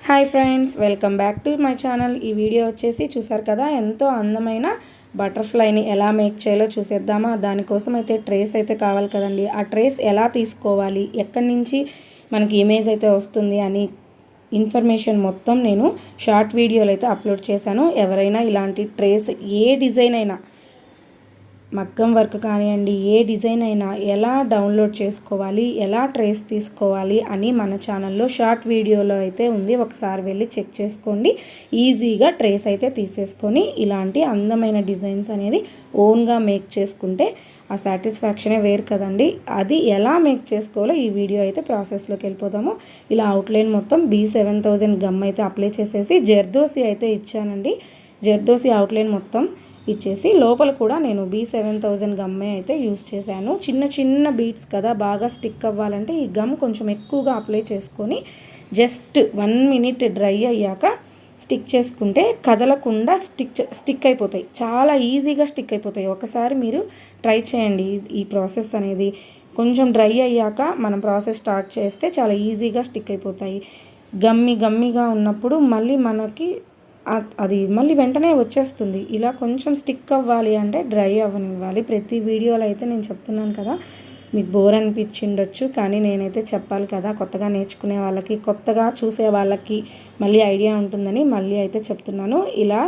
Hi friends, welcome back to my channel. ఈ video వచ్చేసి చూసారు కదా, ఎంతో అందమైన బటర్ఫ్లైని ఎలా మేక్ చేయాలో చూసేద్దామా. దానికోసం అయితే ట్రేస్ అయితే కావాలి కదండి. ఆ ట్రేస్ ఎలా తీసుకోవాలి, ఎక్కడి నుంచి మనకి ఇమేజ్ అయితే వస్తుంది అని ఇన్ఫర్మేషన్ మొత్తం నేను షార్ట్ వీడియోలు అయితే అప్లోడ్ చేశాను. ఎవరైనా ఇలాంటి ట్రేస్ ఏ డిజైన్ అయినా, మగ్గం వర్క్ కానివ్వండి, ఏ డిజైన్ అయినా ఎలా డౌన్లోడ్ చేసుకోవాలి, ఎలా ట్రేస్ తీసుకోవాలి అని మన ఛానల్లో షార్ట్ వీడియోలో అయితే ఉంది. ఒకసారి వెళ్ళి చెక్ చేసుకోండి. ఈజీగా ట్రేస్ అయితే తీసేసుకొని ఇలాంటి అందమైన డిజైన్స్ అనేది ఓన్గా మేక్ చేసుకుంటే ఆ సాటిస్ఫాక్షనే వేరు కదండి. అది ఎలా మేక్ చేసుకోవాలో ఈ వీడియో అయితే ప్రాసెస్లోకి వెళ్ళిపోదాము. ఇలా అవుట్లైన్ మొత్తం B7000 గమ్ అయితే అప్లై చేసేసి జర్దోసి అయితే ఇచ్చానండి. జర్దోసి అవుట్లైన్ మొత్తం ఇచ్చేసి లోపల కూడా నేను B7000 గమ్మే అయితే యూస్ చేశాను. చిన్న చిన్న బీట్స్ కదా, బాగా స్టిక్ అవ్వాలంటే ఈ గమ్ కొంచెం ఎక్కువగా అప్లై చేసుకొని జస్ట్ 1 మినిట్ డ్రై అయ్యాక స్టిక్ చేసుకుంటే కదలకుండా స్టిక్ అయిపోతాయి. చాలా ఈజీగా స్టిక్ అయిపోతాయి. ఒకసారి మీరు ట్రై చేయండి. ఈ ప్రాసెస్ అనేది కొంచెం డ్రై అయ్యాక మనం ప్రాసెస్ స్టార్ట్ చేస్తే చాలా ఈజీగా స్టిక్ అయిపోతాయి. గమ్మిగా ఉన్నప్పుడు మళ్ళీ మనకి అది మళ్ళీ వెంటనే వచ్చేస్తుంది. ఇలా కొంచెం స్టిక్ అవ్వాలి అంటే డ్రై అవ్వనివ్వాలి. ప్రతి వీడియోలో అయితే నేను చెప్తున్నాను కదా, మీకు బోర్ అనిపించిండొచ్చు, కానీ నేనైతే చెప్పాలి కదా, కొత్తగా నేర్చుకునే వాళ్ళకి, కొత్తగా చూసే వాళ్ళకి మళ్ళీ ఐడియా ఉంటుందని మళ్ళీ అయితే చెప్తున్నాను. ఇలా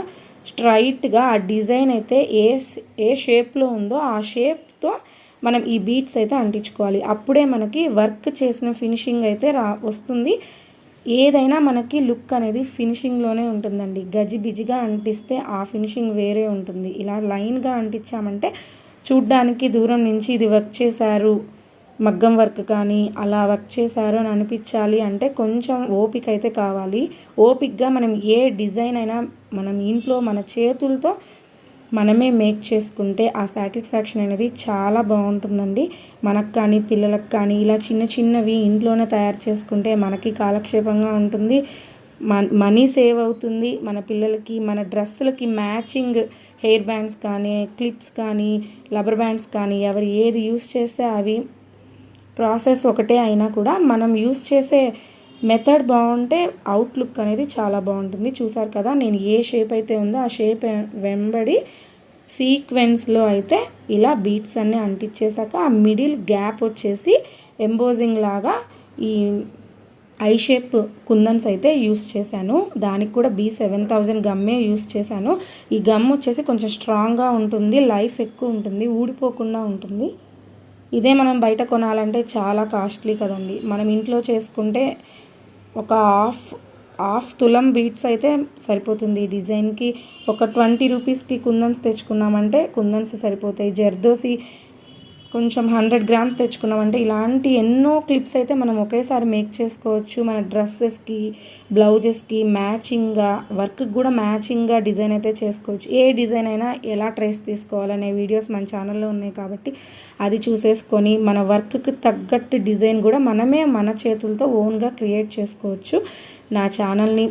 స్ట్రైట్గా ఆ డిజైన్ అయితే ఏ షేప్లో ఉందో ఆ షేప్తో మనం ఈ బీట్స్ అయితే అంటించుకోవాలి. అప్పుడే మనకి వర్క్ చేసిన ఫినిషింగ్ అయితే వస్తుంది. ఏదైనా మనకి లుక్ అనేది ఫినిషింగ్లోనే ఉంటుందండి. గజిబిజిగా అంటిస్తే ఆ ఫినిషింగ్ వేరే ఉంటుంది. ఇలా లైన్గా అంటించామంటే చూడ్డానికి దూరం నుంచి ఇది వర్క్ చేశారు, మగ్గం వర్క్ కానీ అలా వర్క్ చేశారు అని అనిపించాలి అంటే కొంచెం ఓపిక అయితే కావాలి. ఓపికగా మనం ఏ డిజైన్ అయినా మనం ఇంట్లో మన చేతులతో మనమే మేక్ చేసుకుంటే ఆ సాటిస్ఫాక్షన్ అనేది చాలా బాగుంటుందండి. మనకు కానీ పిల్లలకు కానీ ఇలా చిన్న చిన్నవి ఇంట్లోనే తయారు చేసుకుంటే మనకి కాలక్షేపంగా ఉంటుంది, మనీ సేవ్ అవుతుంది. మన పిల్లలకి మన డ్రెస్సులకి మ్యాచింగ్ హెయిర్ బ్యాండ్స్ కానీ, క్లిప్స్ కానీ, లబ్బర్ బ్యాండ్స్ కానీ ఎవరు ఏది యూస్ చేస్తే అవి ప్రాసెస్ ఒకటే అయినా కూడా మనం యూస్ చేసే మెథడ్ బాగుంటే అవుట్లుక్ అనేది చాలా బాగుంటుంది. చూసారు కదా, నేను ఏ షేప్ అయితే ఉందో ఆ షేప్ వెంబడి సీక్వెన్స్లో అయితే ఇలా బీట్స్ అన్నీ అంటించేసాక ఆ మిడిల్ గ్యాప్ వచ్చేసి ఎంబోజింగ్ లాగా ఈ ఐ షేప్ కుందన్స్ అయితే యూస్ చేశాను. దానికి కూడా B7000 గమ్మే యూస్ చేశాను. ఈ గమ్ వచ్చేసి కొంచెం స్ట్రాంగ్గా ఉంటుంది, లైఫ్ ఎక్కువ ఉంటుంది, ఊడిపోకుండా ఉంటుంది. ఇదే మనం బయట కొనాలంటే చాలా కాస్ట్లీ కదండి. మనం ఇంట్లో చేసుకుంటే ఒక హాఫ్ తులం బీట్స్ అయితే సరిపోతుంది. ఈ డిజైన్కి ఒక 20 రూపీస్కి కుందన్స్ తెచ్చుకున్నామంటే కుందన్స్ సరిపోతాయి. జర్దోసి కొంచెం 100 గ్రామ్స్ తెచ్చుకున్నామంటే ఇలాంటి ఎన్నో క్లిప్స్ అయితే మనం ఒకేసారి మేక్ చేసుకోవచ్చు. మన డ్రెస్సెస్కి, బ్లౌజెస్కి మ్యాచింగ్గా, వర్క్కి కూడా మ్యాచింగ్గా డిజైన్ అయితే చేసుకోవచ్చు. ఏ డిజైన్ అయినా ఎలా ట్రేస్ తీసుకోవాలనే వీడియోస్ మన ఛానల్లో ఉన్నాయి కాబట్టి అది చూసేసుకొని మన వర్క్కి తగ్గట్టు డిజైన్ కూడా మనమే మన చేతులతో ఓన్గా క్రియేట్ చేసుకోవచ్చు. నా ఛానల్ని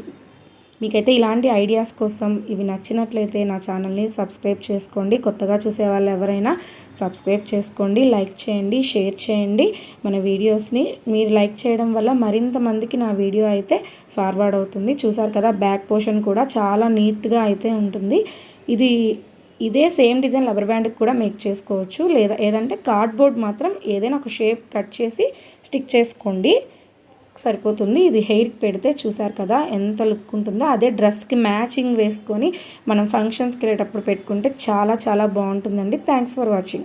మీకైతే ఇలాంటి ఐడియాస్ కోసం ఇవి నచ్చినట్లయితే నా ఛానల్ని సబ్స్క్రైబ్ చేసుకోండి. కొత్తగా చూసే వాళ్ళు ఎవరైనా సబ్స్క్రైబ్ చేసుకోండి, లైక్ చేయండి, షేర్ చేయండి మన వీడియోస్ని. మీరు లైక్ చేయడం వల్ల మరింత మందికి నా వీడియో అయితే ఫార్వర్డ్ అవుతుంది. చూసారు కదా, బ్యాక్ పోర్షన్ కూడా చాలా నీట్గా అయితే ఉంటుంది. ఇదే సేమ్ డిజైన్ లబ్బర్ బ్యాండ్కి కూడా మేక్ చేసుకోవచ్చు. ఏదంటే కార్డ్బోర్డ్ మాత్రం ఏదైనా ఒక షేప్ కట్ చేసి స్టిక్ చేసుకోండి, సరిపోతుంది. ఇది హెయిర్కి పెడితే చూసారు కదా ఎంత లుక్ ఉంటుందో. అదే డ్రెస్కి మ్యాచింగ్ వేసుకొని మనం ఫంక్షన్స్కి వెళ్ళేటప్పుడు పెట్టుకుంటే చాలా చాలా బాగుంటుందండి. Thanks for watching.